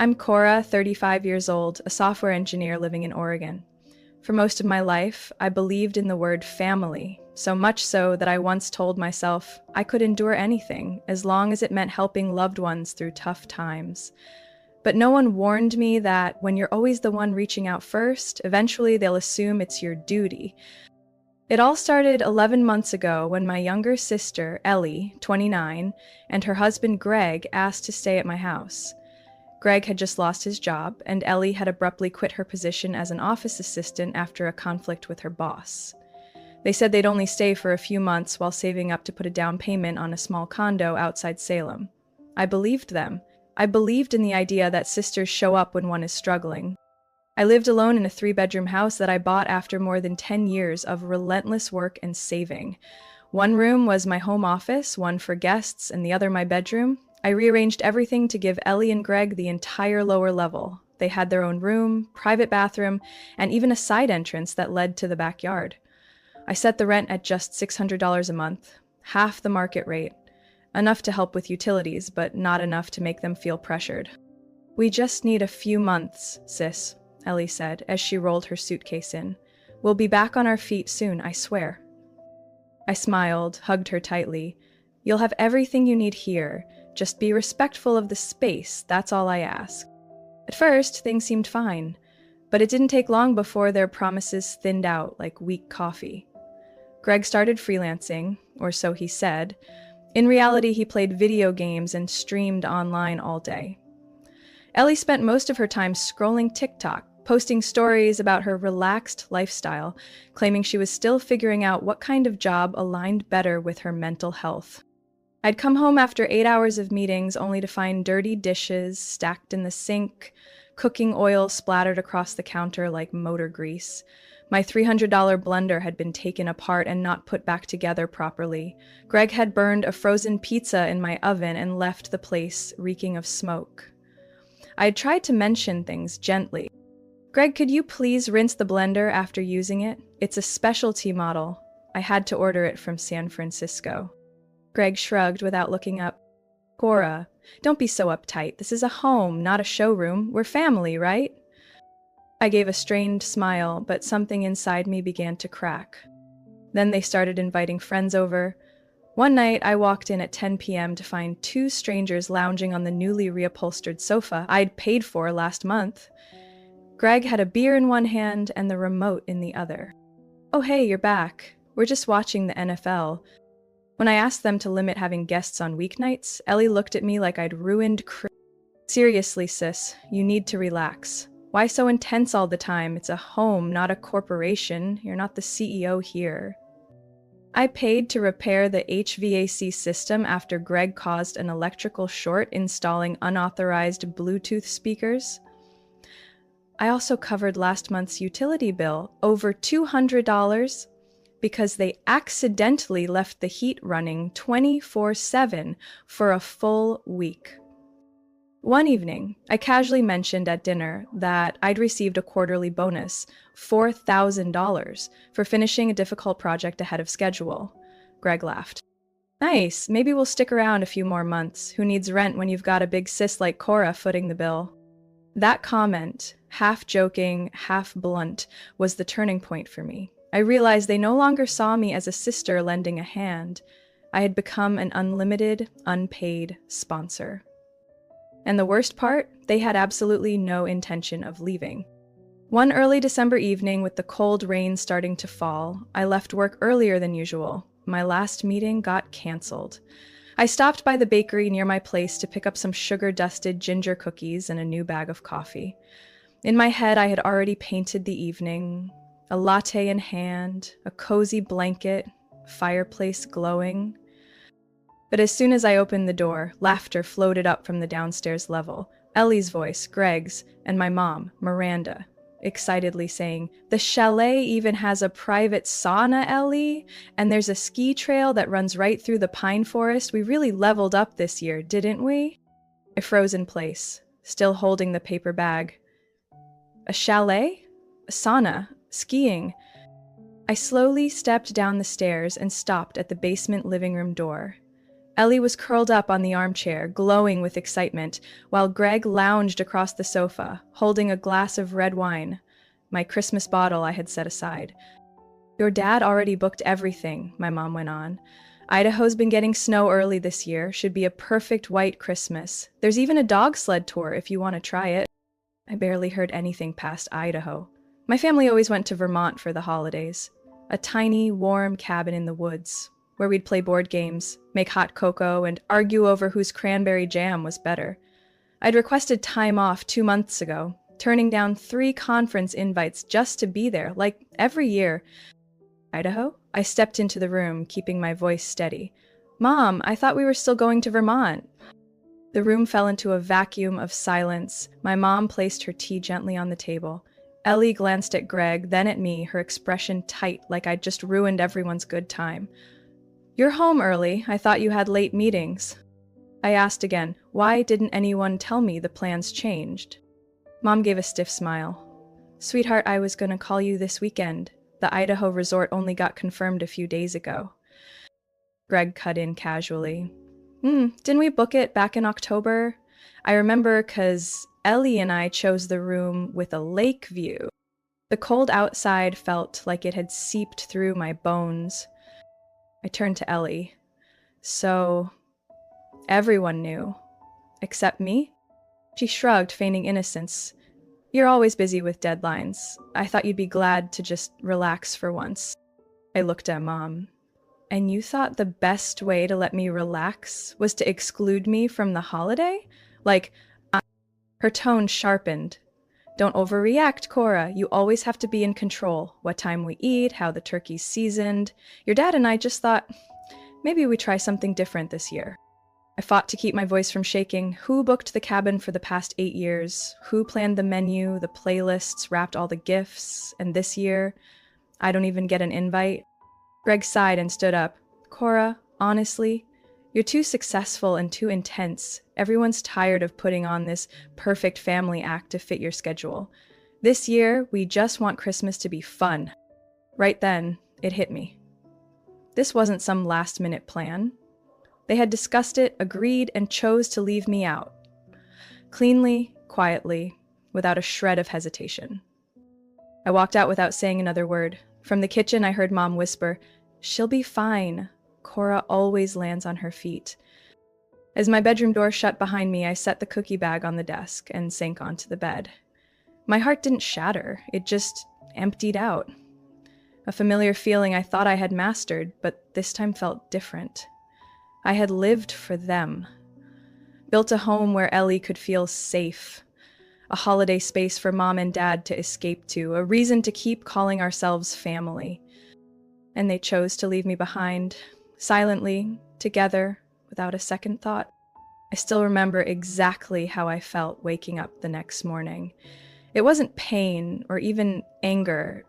I'm Cora, 35 years old, a software engineer living in Oregon. For most of my life, I believed in the word family, so much so that I once told myself I could endure anything as long as it meant helping loved ones through tough times. But no one warned me that when you're always the one reaching out first, eventually they'll assume it's your duty. It all started 11 months ago when my younger sister, Ellie, 29, and her husband, Greg, asked to stay at my house. Greg had just lost his job, and Ellie had abruptly quit her position as an office assistant after a conflict with her boss. They said they'd only stay for a few months while saving up to put a down payment on a small condo outside Salem. I believed them. I believed in the idea that sisters show up when one is struggling. I lived alone in a 3-bedroom house that I bought after more than 10 years of relentless work and saving. One room was my home office, one for guests, and the other my bedroom. I rearranged everything to give Ellie and Greg the entire lower level. They had their own room, private bathroom, and even a side entrance that led to the backyard. I set the rent at just $600 a month, half the market rate. Enough to help with utilities, but not enough to make them feel pressured. "We just need a few months, sis," Ellie said as she rolled her suitcase in. "We'll be back on our feet soon, I swear." I smiled, hugged her tightly. "You'll have everything you need here. Just be respectful of the space, that's all I ask." At first, things seemed fine, but it didn't take long before their promises thinned out like weak coffee. Greg started freelancing, or so he said. In reality, he played video games and streamed online all day. Ellie spent most of her time scrolling TikTok, posting stories about her relaxed lifestyle, claiming she was still figuring out what kind of job aligned better with her mental health. I'd come home after 8 hours of meetings only to find dirty dishes stacked in the sink, cooking oil splattered across the counter like motor grease. My $300 blender had been taken apart and not put back together properly. Greg had burned a frozen pizza in my oven and left the place reeking of smoke. I had tried to mention things gently. "Greg, could you please rinse the blender after using it? It's a specialty model. I had to order it from San Francisco." Greg shrugged without looking up. "Cora, don't be so uptight. This is a home, not a showroom. We're family, right?" I gave a strained smile, but something inside me began to crack. Then they started inviting friends over. One night, I walked in at 10 p.m. to find 2 strangers lounging on the newly reupholstered sofa I'd paid for last month. Greg had a beer in one hand and the remote in the other. "Oh hey, you're back. We're just watching the NFL." When I asked them to limit having guests on weeknights, Ellie looked at me like I'd ruined "Seriously, sis, you need to relax. Why so intense all the time? It's a home, not a corporation. You're not the CEO here." I paid to repair the HVAC system after Greg caused an electrical short installing unauthorized Bluetooth speakers. I also covered last month's utility bill, over $200, because they accidentally left the heat running 24/7 for a full week. One evening, I casually mentioned at dinner that I'd received a quarterly bonus, $4,000, for finishing a difficult project ahead of schedule. Greg laughed. "Nice, maybe we'll stick around a few more months. Who needs rent when you've got a big sis like Cora footing the bill?" That comment, half joking, half blunt, was the turning point for me. I realized they no longer saw me as a sister lending a hand. I had become an unlimited, unpaid sponsor. And the worst part, they had absolutely no intention of leaving. One early December evening, with the cold rain starting to fall, I left work earlier than usual. My last meeting got canceled. I stopped by the bakery near my place to pick up some sugar-dusted ginger cookies and a new bag of coffee. In my head, I had already painted the evening. A latte in hand, a cozy blanket, fireplace glowing. But as soon as I opened the door, laughter floated up from the downstairs level. Ellie's voice, Greg's, and my mom, Miranda, excitedly saying, "The chalet even has a private sauna, Ellie, and there's a ski trail that runs right through the pine forest. We really leveled up this year, didn't we?" I froze in place, still holding the paper bag. A chalet? A sauna? Skiing? I slowly stepped down the stairs and stopped at the basement living room door. Ellie was curled up on the armchair, glowing with excitement, while Greg lounged across the sofa, holding a glass of red wine, my Christmas bottle I had set aside. Your dad already booked everything, my mom went on. Idaho's been getting snow early this year, should be a perfect white Christmas. There's even a dog sled tour if you want to try it. I barely heard anything past Idaho. My family always went to Vermont for the holidays. A tiny, warm cabin in the woods, where we'd play board games, make hot cocoa, and argue over whose cranberry jam was better. I'd requested time off 2 months ago, turning down 3 conference invites just to be there, like every year. Idaho? I stepped into the room, keeping my voice steady. Mom, I thought we were still going to Vermont. The room fell into a vacuum of silence. My mom placed her tea gently on the table. Ellie glanced at Greg, then at me, her expression tight, like I'd just ruined everyone's good time. You're home early. I thought you had late meetings. I asked again, why didn't anyone tell me the plans changed? Mom gave a stiff smile. Sweetheart, I was going to call you this weekend. The Idaho resort only got confirmed a few days ago. Greg cut in casually. Didn't we book it back in October? I remember 'cause Ellie and I chose the room with a lake view. The cold outside felt like it had seeped through my bones. I turned to Ellie. So, everyone knew. Except me? She shrugged, feigning innocence. You're always busy with deadlines. I thought you'd be glad to just relax for once. I looked at Mom. And you thought the best way to let me relax was to exclude me from the holiday? Her tone sharpened. Don't overreact, Cora. You always have to be in control. What time we eat, how the turkey's seasoned. Your dad and I just thought, maybe we try something different this year. I fought to keep my voice from shaking. Who booked the cabin for the past 8 years? Who planned the menu, the playlists, wrapped all the gifts? And this year, I don't even get an invite? Greg sighed and stood up. Cora, honestly, you're too successful and too intense. Everyone's tired of putting on this perfect family act to fit your schedule. This year, we just want Christmas to be fun. Right then, it hit me. This wasn't some last-minute plan. They had discussed it, agreed, and chose to leave me out. Cleanly, quietly, without a shred of hesitation. I walked out without saying another word. From the kitchen, I heard Mom whisper, "She'll be fine. Cora always lands on her feet." As my bedroom door shut behind me, I set the cookie bag on the desk and sank onto the bed. My heart didn't shatter, it just emptied out. A familiar feeling I thought I had mastered, but this time felt different. I had lived for them. Built a home where Ellie could feel safe. A holiday space for Mom and Dad to escape to, a reason to keep calling ourselves family. And they chose to leave me behind, silently, together, without a second thought. I still remember exactly how I felt waking up the next morning. It wasn't pain or even anger,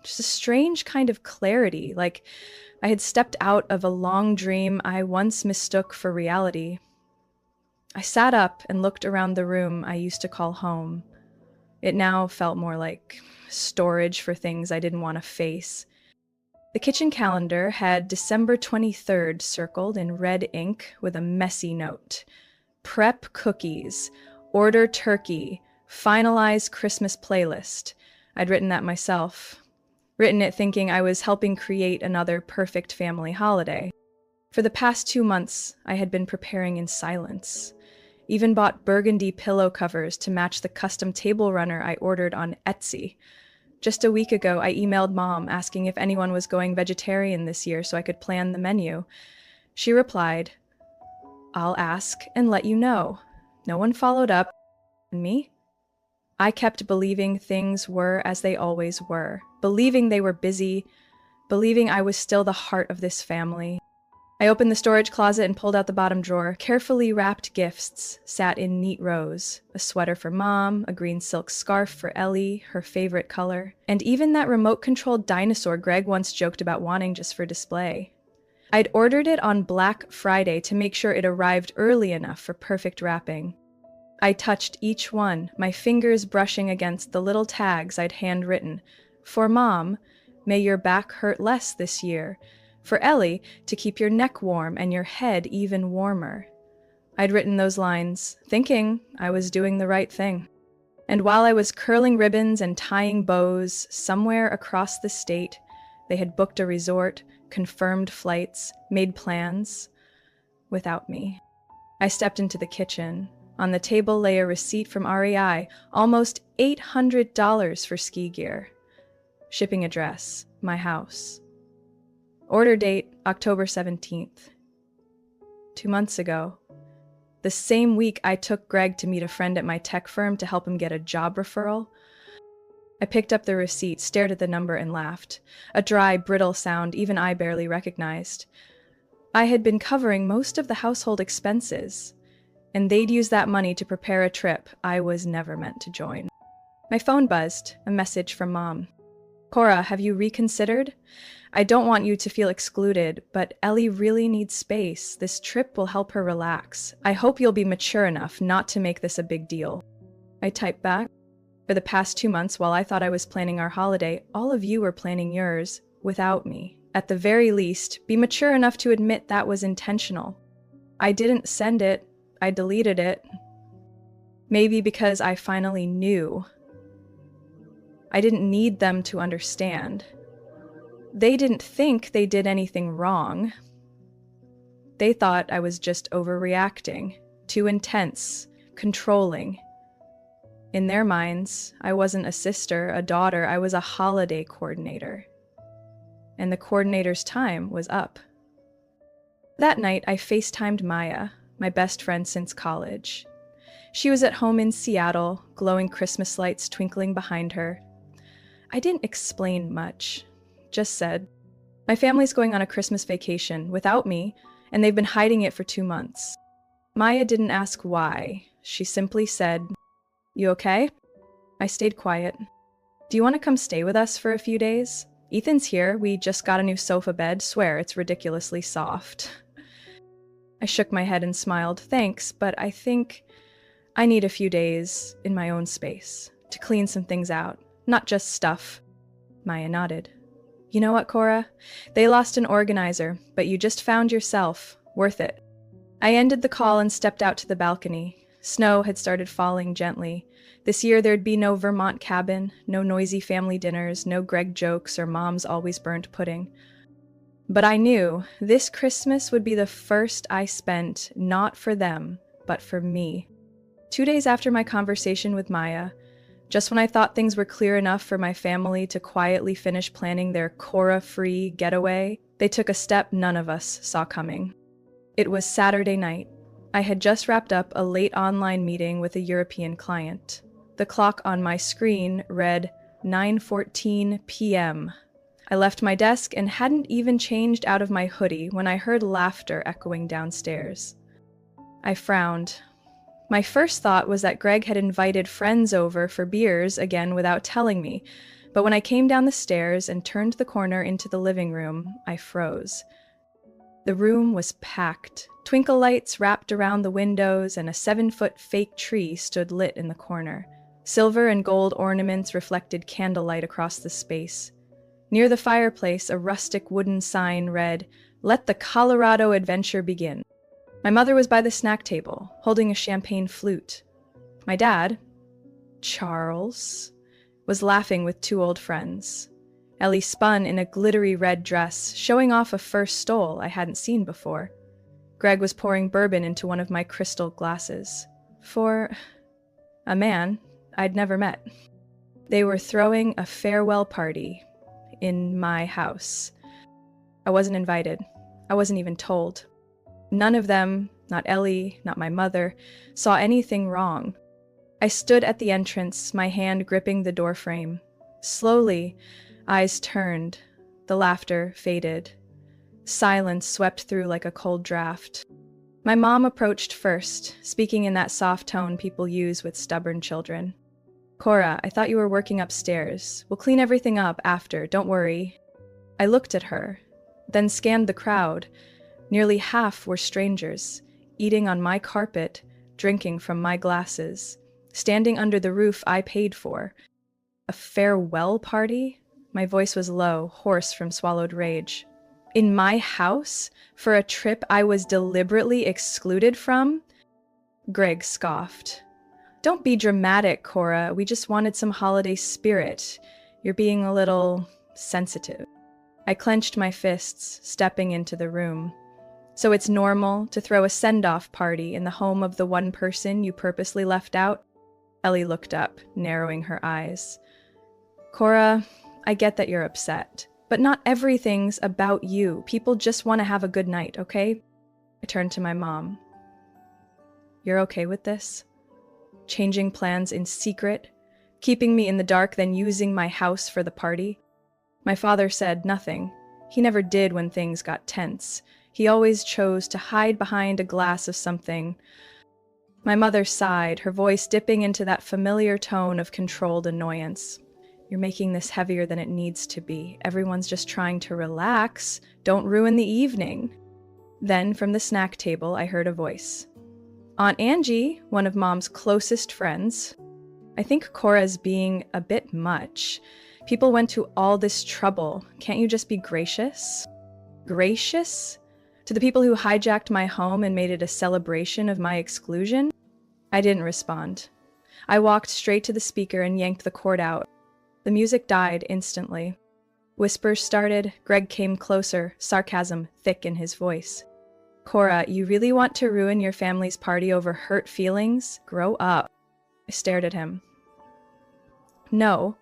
just a strange kind of clarity, like I had stepped out of a long dream I once mistook for reality. I sat up and looked around the room I used to call home. It now felt more like storage for things I didn't want to face. The kitchen calendar had December 23rd circled in red ink with a messy note. Prep cookies, order turkey, finalize Christmas playlist. I'd written that myself. Written it thinking I was helping create another perfect family holiday. For the past 2 months, I had been preparing in silence. Even bought burgundy pillow covers to match the custom table runner I ordered on Etsy. Just a week ago, I emailed Mom asking if anyone was going vegetarian this year so I could plan the menu. She replied, "I'll ask and let you know." No one followed up. And me? I kept believing things were as they always were, believing they were busy, believing I was still the heart of this family. I opened the storage closet and pulled out the bottom drawer. Carefully wrapped gifts sat in neat rows. A sweater for Mom, a green silk scarf for Ellie, her favorite color, and even that remote-controlled dinosaur Greg once joked about wanting just for display. I'd ordered it on Black Friday to make sure it arrived early enough for perfect wrapping. I touched each one, my fingers brushing against the little tags I'd handwritten. For Mom, may your back hurt less this year. For Ellie, to keep your neck warm and your head even warmer. I'd written those lines, thinking I was doing the right thing. And while I was curling ribbons and tying bows, somewhere across the state, they had booked a resort, confirmed flights, made plans, without me. I stepped into the kitchen. On the table lay a receipt from REI, almost $800 for ski gear. Shipping address, my house. Order date, October 17th. 2 months ago. The same week I took Greg to meet a friend at my tech firm to help him get a job referral. I picked up the receipt, stared at the number, and laughed. A dry, brittle sound even I barely recognized. I had been covering most of the household expenses, and they'd use that money to prepare a trip I was never meant to join. My phone buzzed, a message from Mom. Cora, have you reconsidered? I don't want you to feel excluded, but Ellie really needs space. This trip will help her relax. I hope you'll be mature enough not to make this a big deal. I typed back. For the past 2 months, while I thought I was planning our holiday, all of you were planning yours without me. At the very least, be mature enough to admit that was intentional. I didn't send it. I deleted it. Maybe because I finally knew. I didn't need them to understand. They didn't think they did anything wrong. They thought I was just overreacting, too intense, controlling. In their minds, I wasn't a sister, a daughter, I was a holiday coordinator. And the coordinator's time was up. That night, I FaceTimed Maya, my best friend since college. She was at home in Seattle, glowing Christmas lights twinkling behind her. I didn't explain much, just said, my family's going on a Christmas vacation without me, and they've been hiding it for 2 months. Maya didn't ask why. She simply said, you okay? I stayed quiet. Do you want to come stay with us for a few days? Ethan's here. We just got a new sofa bed. Swear, it's ridiculously soft. I shook my head and smiled. Thanks, but I think I need a few days in my own space to clean some things out, not just stuff. Maya nodded. You know what, Cora? They lost an organizer, but you just found yourself. Worth it. I ended the call and stepped out to the balcony. Snow had started falling gently. This year there'd be no Vermont cabin, no noisy family dinners, no Greg jokes or Mom's always burnt pudding. But I knew this Christmas would be the first I spent not for them, but for me. 2 days after my conversation with Maya, just when I thought things were clear enough for my family to quietly finish planning their Cora-free getaway, they took a step none of us saw coming. It was Saturday night. I had just wrapped up a late online meeting with a European client. The clock on my screen read 9:14 p.m. I left my desk and hadn't even changed out of my hoodie when I heard laughter echoing downstairs. I frowned. My first thought was that Greg had invited friends over for beers again without telling me, but when I came down the stairs and turned the corner into the living room, I froze. The room was packed. Twinkle lights wrapped around the windows, and a 7-foot fake tree stood lit in the corner. Silver and gold ornaments reflected candlelight across the space. Near the fireplace, a rustic wooden sign read, "Let the Colorado adventure begin." My mother was by the snack table, holding a champagne flute. My dad, Charles, was laughing with 2 old friends. Ellie spun in a glittery red dress, showing off a fur stole I hadn't seen before. Greg was pouring bourbon into one of my crystal glasses. For a man I'd never met. They were throwing a farewell party in my house. I wasn't invited. I wasn't even told. None of them, not Ellie, not my mother, saw anything wrong. I stood at the entrance, my hand gripping the doorframe. Slowly, eyes turned. The laughter faded. Silence swept through like a cold draft. My mom approached first, speaking in that soft tone people use with stubborn children. Cora, I thought you were working upstairs. We'll clean everything up after, don't worry. I looked at her, then scanned the crowd. Nearly half were strangers, eating on my carpet, drinking from my glasses, standing under the roof I paid for. A farewell party? My voice was low, hoarse from swallowed rage. In my house? For a trip I was deliberately excluded from? Greg scoffed. Don't be dramatic, Cora. We just wanted some holiday spirit. You're being a little sensitive. I clenched my fists, stepping into the room. So it's normal to throw a send-off party in the home of the one person you purposely left out? Ellie looked up, narrowing her eyes. Cora, I get that you're upset, but not everything's about you. People just want to have a good night, okay? I turned to my mom. You're okay with this? Changing plans in secret? Keeping me in the dark, then using my house for the party? My father said nothing. He never did when things got tense. He always chose to hide behind a glass of something. My mother sighed, her voice dipping into that familiar tone of controlled annoyance. You're making this heavier than it needs to be. Everyone's just trying to relax. Don't ruin the evening. Then, from the snack table, I heard a voice. Aunt Angie, one of Mom's closest friends. I think Cora's being a bit much. People went to all this trouble. Can't you just be gracious? Gracious? To the people who hijacked my home and made it a celebration of my exclusion? I didn't respond. I walked straight to the speaker and yanked the cord out. The music died instantly. Whispers started. Greg came closer, sarcasm thick in his voice. Cora, you really want to ruin your family's party over hurt feelings? Grow up. I stared at him. No.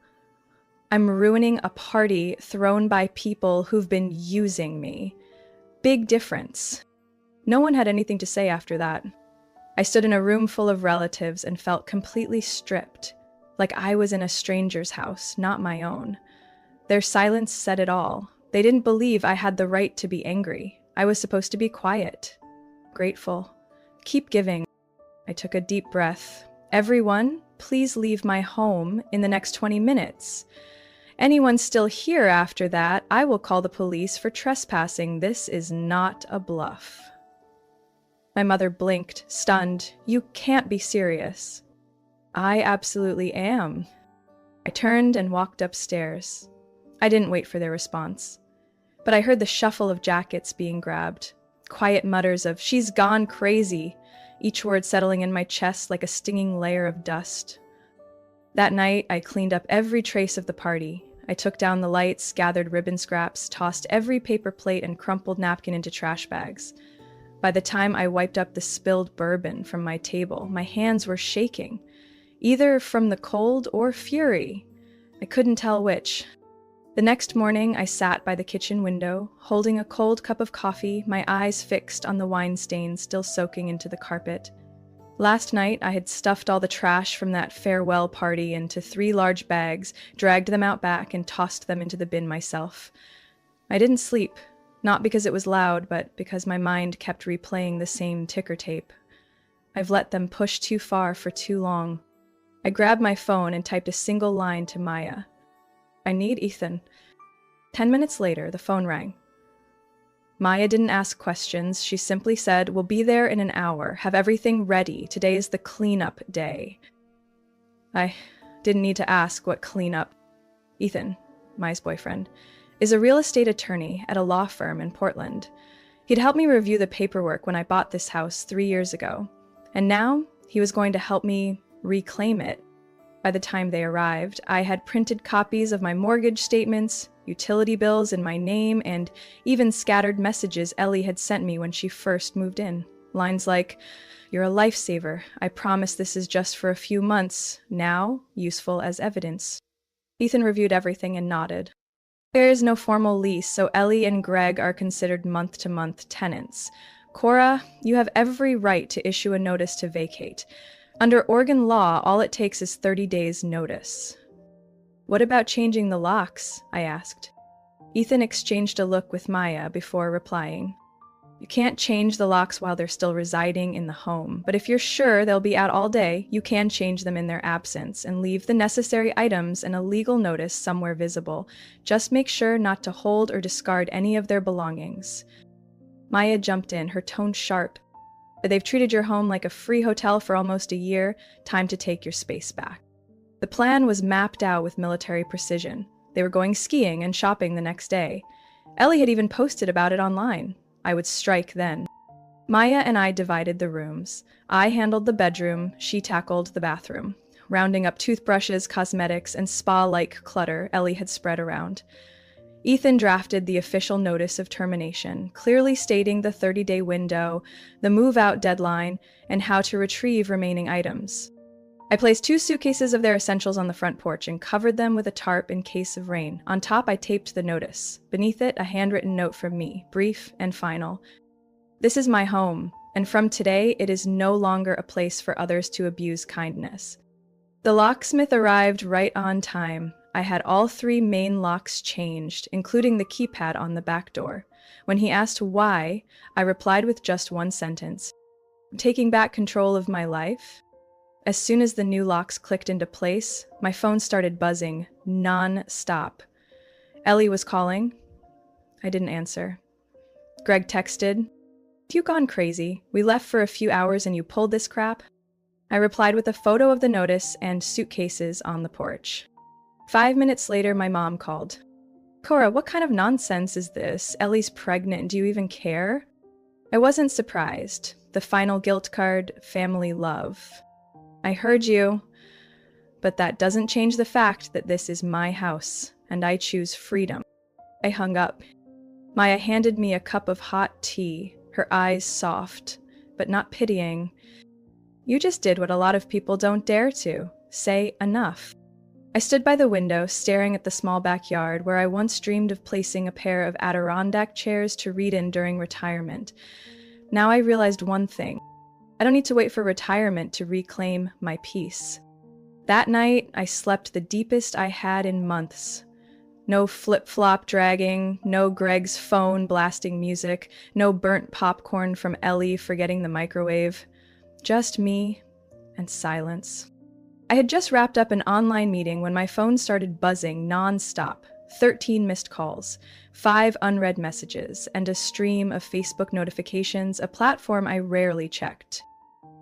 I'm ruining a party thrown by people who've been using me. Big difference. No one had anything to say after that. I stood in a room full of relatives and felt completely stripped, like I was in a stranger's house, not my own. Their silence said it all. They didn't believe I had the right to be angry. I was supposed to be quiet, grateful. Keep giving. I took a deep breath. Everyone, please leave my home in the next 20 minutes. Anyone still here after that, I will call the police for trespassing. This is not a bluff. My mother blinked, stunned. You can't be serious. I absolutely am. I turned and walked upstairs. I didn't wait for their response. But I heard the shuffle of jackets being grabbed. Quiet mutters of, she's gone crazy, each word settling in my chest like a stinging layer of dust. That night, I cleaned up every trace of the party. I took down the lights, gathered ribbon scraps, tossed every paper plate and crumpled napkin into trash bags. By the time I wiped up the spilled bourbon from my table, my hands were shaking, either from the cold or fury. I couldn't tell which. The next morning, I sat by the kitchen window, holding a cold cup of coffee, my eyes fixed on the wine stains still soaking into the carpet. Last night, I had stuffed all the trash from that farewell party into 3 large bags, dragged them out back, and tossed them into the bin myself. I didn't sleep, not because it was loud, but because my mind kept replaying the same ticker tape. I've let them push too far for too long. I grabbed my phone and typed a single line to Maya. I need Ethan. 10 minutes later, the phone rang. Maya didn't ask questions. She simply said, we'll be there in an hour. Have everything ready. Today is the cleanup day. I didn't need to ask what cleanup. Ethan, Maya's boyfriend, is a real estate attorney at a law firm in Portland. He'd helped me review the paperwork when I bought this house 3 years ago. And now he was going to help me reclaim it. By the time they arrived, I had printed copies of my mortgage statements, utility bills in my name, and even scattered messages Ellie had sent me when she first moved in. Lines like, you're a lifesaver. I promise this is just for a few months. Now, useful as evidence. Ethan reviewed everything and nodded. There is no formal lease, so Ellie and Greg are considered month-to-month tenants. Cora, you have every right to issue a notice to vacate. Under Oregon law, all it takes is 30 days' notice. What about changing the locks? I asked. Ethan exchanged a look with Maya before replying. You can't change the locks while they're still residing in the home, but if you're sure they'll be out all day, you can change them in their absence and leave the necessary items and a legal notice somewhere visible. Just make sure not to hold or discard any of their belongings. Maya jumped in, her tone sharp. They've treated your home like a free hotel for almost a year. Time to take your space back. The plan was mapped out with military precision. They were going skiing and shopping the next day. Ellie had even posted about it online. I would strike then. Maya and I divided the rooms. I handled the bedroom, she tackled the bathroom. Rounding up toothbrushes, cosmetics, and spa-like clutter Ellie had spread around. Ethan drafted the official notice of termination, clearly stating the 30-day window, the move-out deadline, and how to retrieve remaining items. I placed 2 suitcases of their essentials on the front porch and covered them with a tarp in case of rain. On top, I taped the notice. Beneath it, a handwritten note from me, brief and final. This is my home, and from today, it is no longer a place for others to abuse kindness. The locksmith arrived right on time. I had all 3 main locks changed, including the keypad on the back door. When he asked why, I replied with just one sentence. Taking back control of my life? As soon as the new locks clicked into place, my phone started buzzing, non-stop. Ellie was calling. I didn't answer. Greg texted, "Have you gone crazy? We left for a few hours and you pulled this crap?" I replied with a photo of the notice and suitcases on the porch. 5 minutes later, my mom called. "Cora, what kind of nonsense is this? Ellie's pregnant. Do you even care?" I wasn't surprised. The final guilt card, family love. I heard you, but that doesn't change the fact that this is my house, and I choose freedom. I hung up. Maya handed me a cup of hot tea, her eyes soft, but not pitying. "You just did what a lot of people don't dare to. Say enough." I stood by the window, staring at the small backyard where I once dreamed of placing a pair of Adirondack chairs to read in during retirement. Now I realized one thing. I don't need to wait for retirement to reclaim my peace. That night, I slept the deepest I had in months. No flip-flop dragging, no Greg's phone blasting music, no burnt popcorn from Ellie forgetting the microwave. Just me and silence. I had just wrapped up an online meeting when my phone started buzzing non-stop. 13 missed calls, 5 unread messages, and a stream of Facebook notifications, a platform I rarely checked.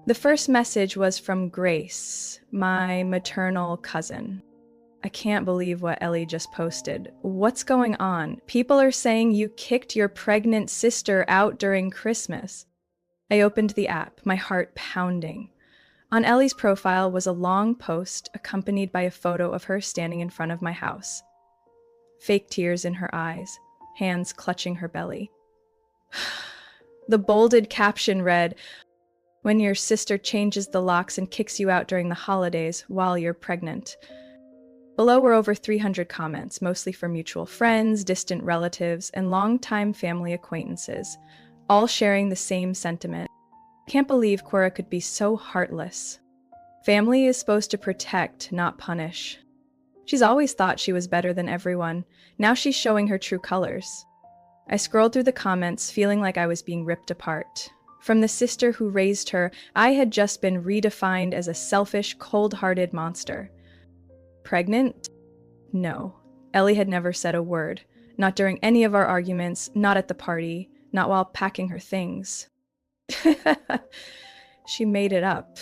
The first message was from Grace, my maternal cousin. "I can't believe what Ellie just posted. What's going on? People are saying you kicked your pregnant sister out during Christmas." I opened the app, my heart pounding. On Ellie's profile was a long post accompanied by a photo of her standing in front of my house. Fake tears in her eyes, hands clutching her belly. The bolded caption read, "When your sister changes the locks and kicks you out during the holidays while you're pregnant." Below were over 300 comments, mostly from mutual friends, distant relatives, and longtime family acquaintances, all sharing the same sentiment. I can't believe Cora could be so heartless. Family is supposed to protect, not punish. She's always thought she was better than everyone. Now she's showing her true colors. I scrolled through the comments, feeling like I was being ripped apart. From the sister who raised her, I had just been redefined as a selfish, cold-hearted monster. Pregnant? No. Ellie had never said a word. Not during any of our arguments, not at the party, not while packing her things. She made it up.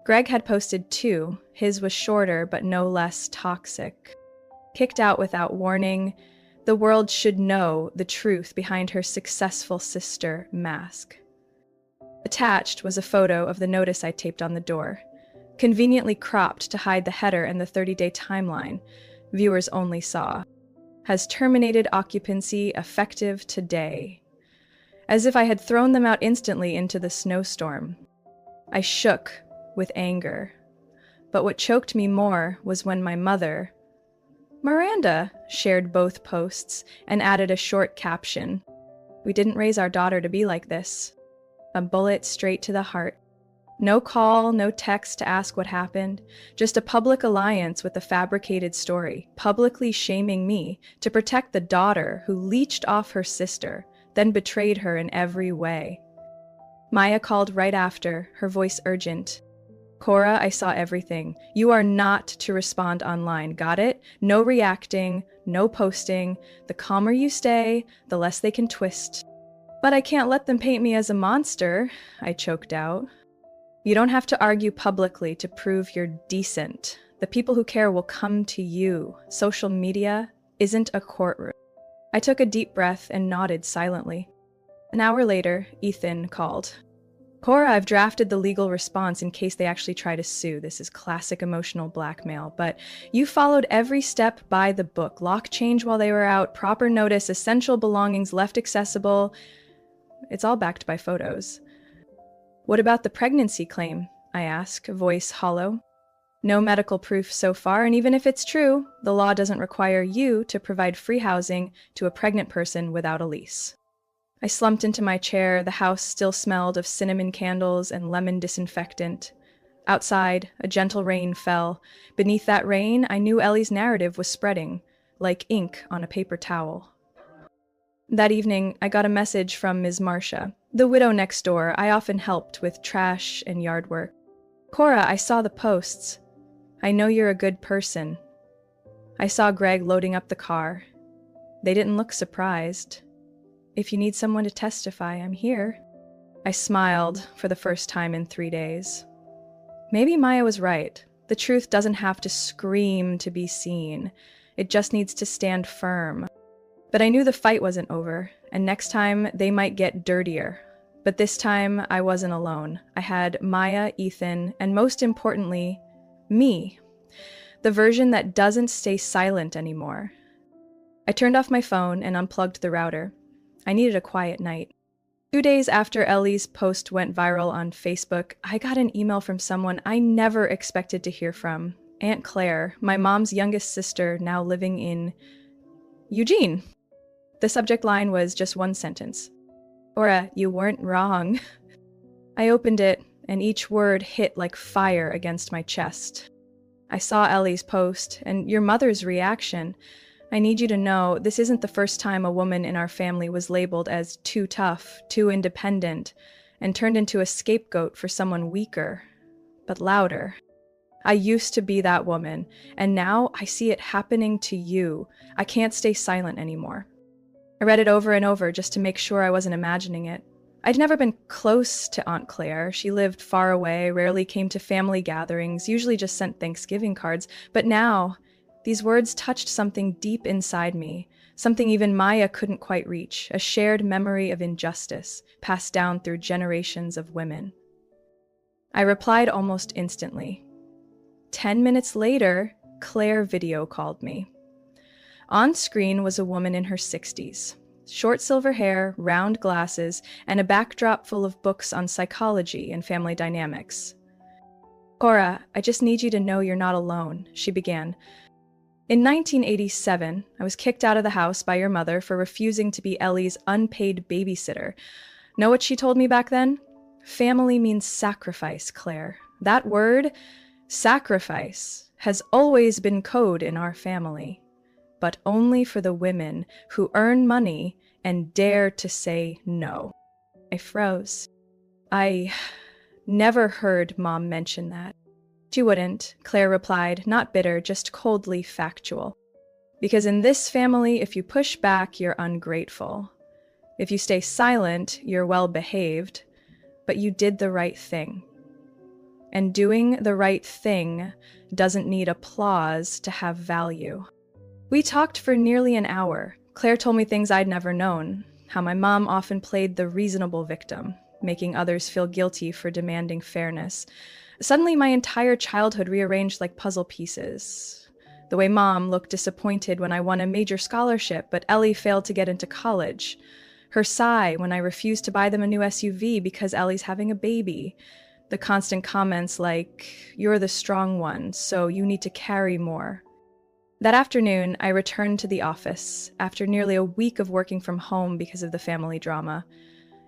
Greg had posted 2. His was shorter, but no less toxic. Kicked out without warning, the world should know the truth behind her successful sister mask. Attached was a photo of the notice I taped on the door, conveniently cropped to hide the header and the 30-day timeline. Viewers only saw. Has terminated occupancy effective today. As if I had thrown them out instantly into the snowstorm. I shook with anger. But what choked me more was when my mother, Miranda, shared both posts and added a short caption. "We didn't raise our daughter to be like this." A bullet straight to the heart. No call, no text to ask what happened, just a public alliance with a fabricated story, publicly shaming me to protect the daughter who leached off her sister, then betrayed her in every way. Maya called right after, her voice urgent. "Cora, I saw everything. You are not to respond online, got it? No reacting, no posting. The calmer you stay, the less they can twist." "But I can't let them paint me as a monster," I choked out. "You don't have to argue publicly to prove you're decent. The people who care will come to you. Social media isn't a courtroom." I took a deep breath and nodded silently. An hour later, Ethan called. Cora, I've drafted the legal response in case they actually try to sue. This is classic emotional blackmail, but you followed every step by the book. Lock change while they were out, proper notice, essential belongings left accessible. It's all backed by photos. What about the pregnancy claim? I ask, voice hollow. No medical proof so far, and even if it's true, the law doesn't require you to provide free housing to a pregnant person without a lease. I slumped into my chair. The house still smelled of cinnamon candles and lemon disinfectant. Outside, a gentle rain fell. Beneath that rain, I knew Ellie's narrative was spreading, like ink on a paper towel. That evening, I got a message from Ms. Marcia, the widow next door. I often helped with trash and yard work. Cora, I saw the posts. I know you're a good person. I saw Greg loading up the car. They didn't look surprised. If you need someone to testify, I'm here. I smiled for the first time in 3 days. Maybe Maya was right. The truth doesn't have to scream to be seen. It just needs to stand firm. But I knew the fight wasn't over, and next time they might get dirtier. But this time I wasn't alone. I had Maya, Ethan, and most importantly, me. The version that doesn't stay silent anymore. I turned off my phone and unplugged the router. I needed a quiet night. 2 days after Ellie's post went viral on Facebook, I got an email from someone I never expected to hear from. Aunt Claire, my mom's youngest sister, now living in Eugene. The subject line was just one sentence. Cora, you weren't wrong. I opened it, and each word hit like fire against my chest. I saw Ellie's post, and your mother's reaction. I need you to know this isn't the first time a woman in our family was labeled as too tough, too independent, and turned into a scapegoat for someone weaker, but louder. I used to be that woman, and now I see it happening to you. I can't stay silent anymore. I read it over and over just to make sure I wasn't imagining it. I'd never been close to Aunt Claire. She lived far away, rarely came to family gatherings, usually just sent Thanksgiving cards. But now, these words touched something deep inside me, something even Maya couldn't quite reach, a shared memory of injustice passed down through generations of women. I replied almost instantly. 10 minutes later, Claire video called me. On screen was a woman in her 60s. Short silver hair, round glasses, and a backdrop full of books on psychology and family dynamics. Cora, I just need you to know you're not alone, she began. In 1987, I was kicked out of the house by your mother for refusing to be Ellie's unpaid babysitter. Know what she told me back then? Family means sacrifice, Claire. That word, sacrifice, has always been code in our family. But only for the women who earn money and dare to say no. I froze. I never heard Mom mention that. She wouldn't, Claire replied, not bitter, just coldly factual. Because in this family, if you push back, you're ungrateful. If you stay silent, you're well-behaved, but you did the right thing. And doing the right thing doesn't need applause to have value. We talked for nearly an hour. Claire told me things I'd never known, how my mom often played the reasonable victim, making others feel guilty for demanding fairness. Suddenly, my entire childhood rearranged like puzzle pieces. The way Mom looked disappointed when I won a major scholarship, but Ellie failed to get into college. Her sigh when I refused to buy them a new SUV because Ellie's having a baby. The constant comments like, "You're the strong one, so you need to carry more." That afternoon, I returned to the office, after nearly a week of working from home because of the family drama.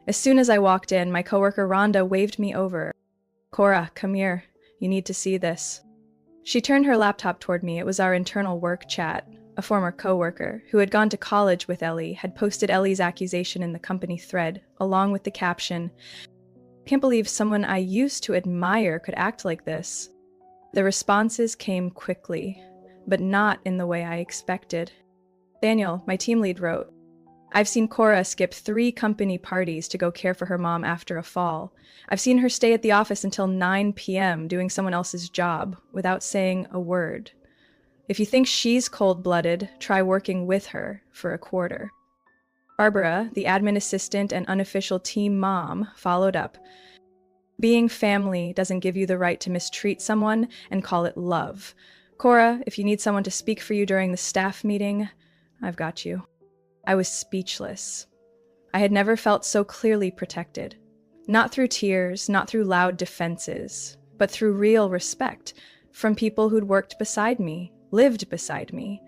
As soon as I walked in, my coworker Rhonda waved me over. "Cora, come here. You need to see this." She turned her laptop toward me. It was our internal work chat. A former coworker, who had gone to college with Ellie, had posted Ellie's accusation in the company thread, along with the caption, "I can't believe someone I used to admire could act like this." The responses came quickly, but not in the way I expected. Daniel, my team lead, wrote, "I've seen Cora skip 3 company parties to go care for her mom after a fall. I've seen her stay at the office until 9 p.m. doing someone else's job without saying a word. If you think she's cold-blooded, try working with her for a quarter." Barbara, the admin assistant and unofficial team mom, followed up. Being family doesn't give you the right to mistreat someone and call it love. Cora, if you need someone to speak for you during the staff meeting, I've got you. I was speechless. I had never felt so clearly protected. Not through tears, not through loud defenses, but through real respect from people who'd worked beside me, lived beside me.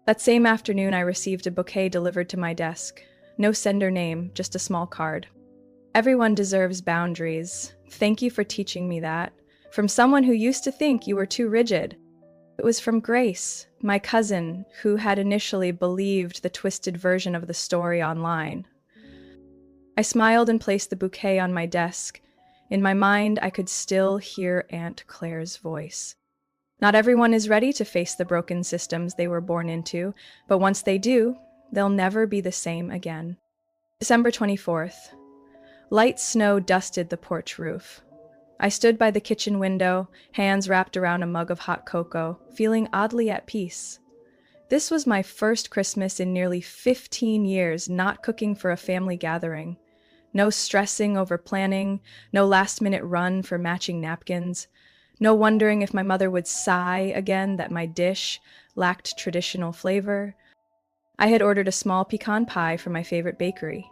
That same afternoon, I received a bouquet delivered to my desk. No sender name, just a small card. Everyone deserves boundaries. Thank you for teaching me that. From someone who used to think you were too rigid. It was from Grace, my cousin, who had initially believed the twisted version of the story online. I smiled and placed the bouquet on my desk. In my mind, I could still hear Aunt Claire's voice. Not everyone is ready to face the broken systems they were born into, but once they do, they'll never be the same again. December 24th. Light snow dusted the porch roof. I stood by the kitchen window, hands wrapped around a mug of hot cocoa, feeling oddly at peace. This was my first Christmas in nearly 15 years not cooking for a family gathering. No stressing over planning, no last-minute run for matching napkins, no wondering if my mother would sigh again that my dish lacked traditional flavor. I had ordered a small pecan pie from my favorite bakery.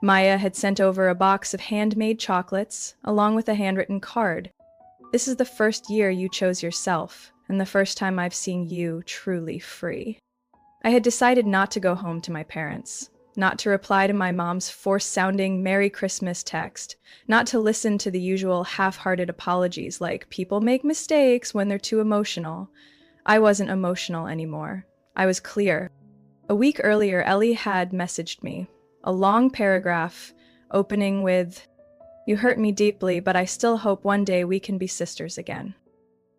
Maya had sent over a box of handmade chocolates, along with a handwritten card. This is the first year you chose yourself, and the first time I've seen you truly free. I had decided not to go home to my parents, not to reply to my mom's forced-sounding Merry Christmas text, not to listen to the usual half-hearted apologies like people make mistakes when they're too emotional. I wasn't emotional anymore. I was clear. A week earlier, Ellie had messaged me. A long paragraph, opening with, "You hurt me deeply, but I still hope one day we can be sisters again."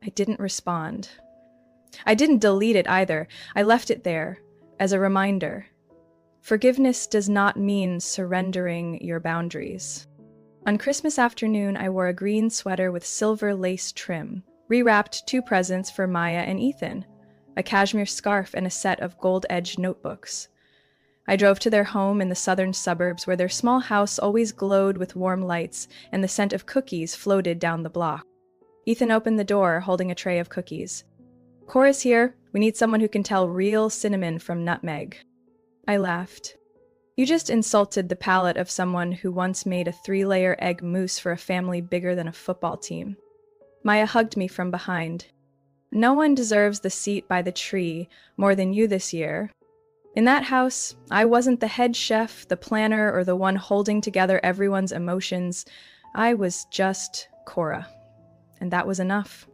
I didn't respond. I didn't delete it either. I left it there, as a reminder. Forgiveness does not mean surrendering your boundaries. On Christmas afternoon, I wore a green sweater with silver lace trim, rewrapped 2 presents for Maya and Ethan, a cashmere scarf and a set of gold-edged notebooks. I drove to their home in the southern suburbs where their small house always glowed with warm lights and the scent of cookies floated down the block. Ethan opened the door, holding a tray of cookies. "Cora's here. We need someone who can tell real cinnamon from nutmeg." I laughed. "You just insulted the palate of someone who once made a 3-layer egg mousse for a family bigger than a football team." Maya hugged me from behind. "No one deserves the seat by the tree more than you this year. In that house, I wasn't the head chef, the planner, or the one holding together everyone's emotions. I was just Cora. And that was enough."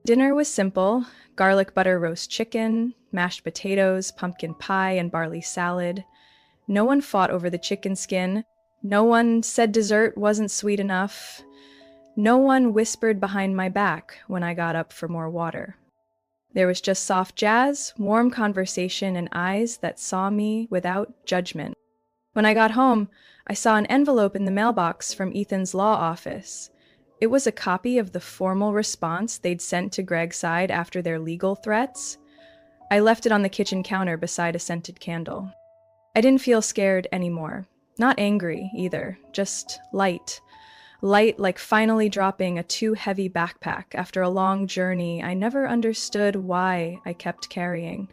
Dinner was simple: garlic butter roast chicken, mashed potatoes, pumpkin pie, and barley salad. No one fought over the chicken skin. No one said dessert wasn't sweet enough. No one whispered behind my back when I got up for more water. There was just soft jazz, warm conversation, and eyes that saw me without judgment. When I got home, I saw an envelope in the mailbox from Ethan's law office. It was a copy of the formal response they'd sent to Greg's side after their legal threats. I left it on the kitchen counter beside a scented candle. I didn't feel scared anymore. Not angry, either. Just light. Light like finally dropping a too-heavy backpack after a long journey I never understood why I kept carrying.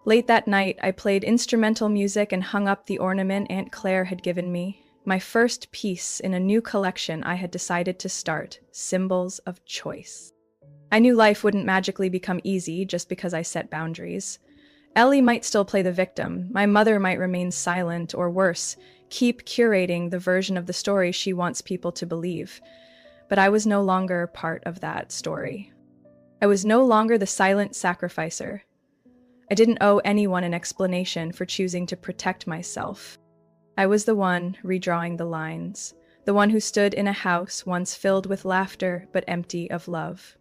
Late that night, I played instrumental music and hung up the ornament Aunt Claire had given me, my first piece in a new collection I had decided to start, Symbols of Choice. I knew life wouldn't magically become easy just because I set boundaries. Ellie might still play the victim, my mother might remain silent, or worse, keep curating the version of the story she wants people to believe. But I was no longer part of that story. I was no longer the silent sacrificer. I didn't owe anyone an explanation for choosing to protect myself. I was the one redrawing the lines, the one who stood in a house once filled with laughter but empty of love.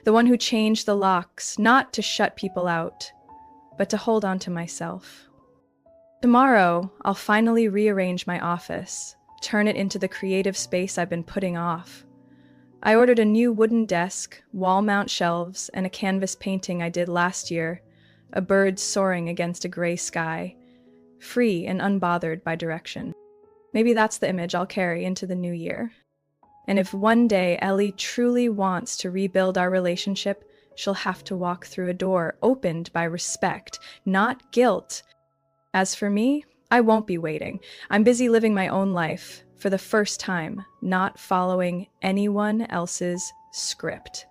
The one who changed the locks, not to shut people out, but to hold on to myself. Tomorrow, I'll finally rearrange my office, turn it into the creative space I've been putting off. I ordered a new wooden desk, wall mount shelves, and a canvas painting I did last year, a bird soaring against a gray sky. free and unbothered by direction. Maybe that's the image I'll carry into the new year. And if one day Ellie truly wants to rebuild our relationship, she'll have to walk through a door opened by respect, not guilt. As for me, I won't be waiting. I'm busy living my own life for the first time, not following anyone else's script.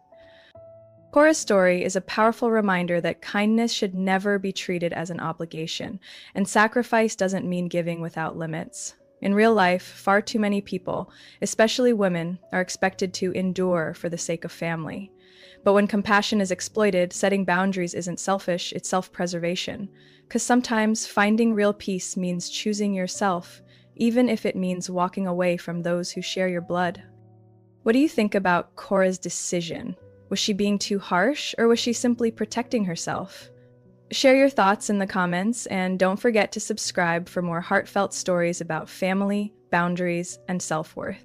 Cora's story is a powerful reminder that kindness should never be treated as an obligation, and sacrifice doesn't mean giving without limits. In real life, far too many people, especially women, are expected to endure for the sake of family. But when compassion is exploited, setting boundaries isn't selfish, it's self-preservation. Because sometimes finding real peace means choosing yourself, even if it means walking away from those who share your blood. What do you think about Cora's decision? Was she being too harsh, or was she simply protecting herself? Share your thoughts in the comments, and don't forget to subscribe for more heartfelt stories about family, boundaries, and self-worth.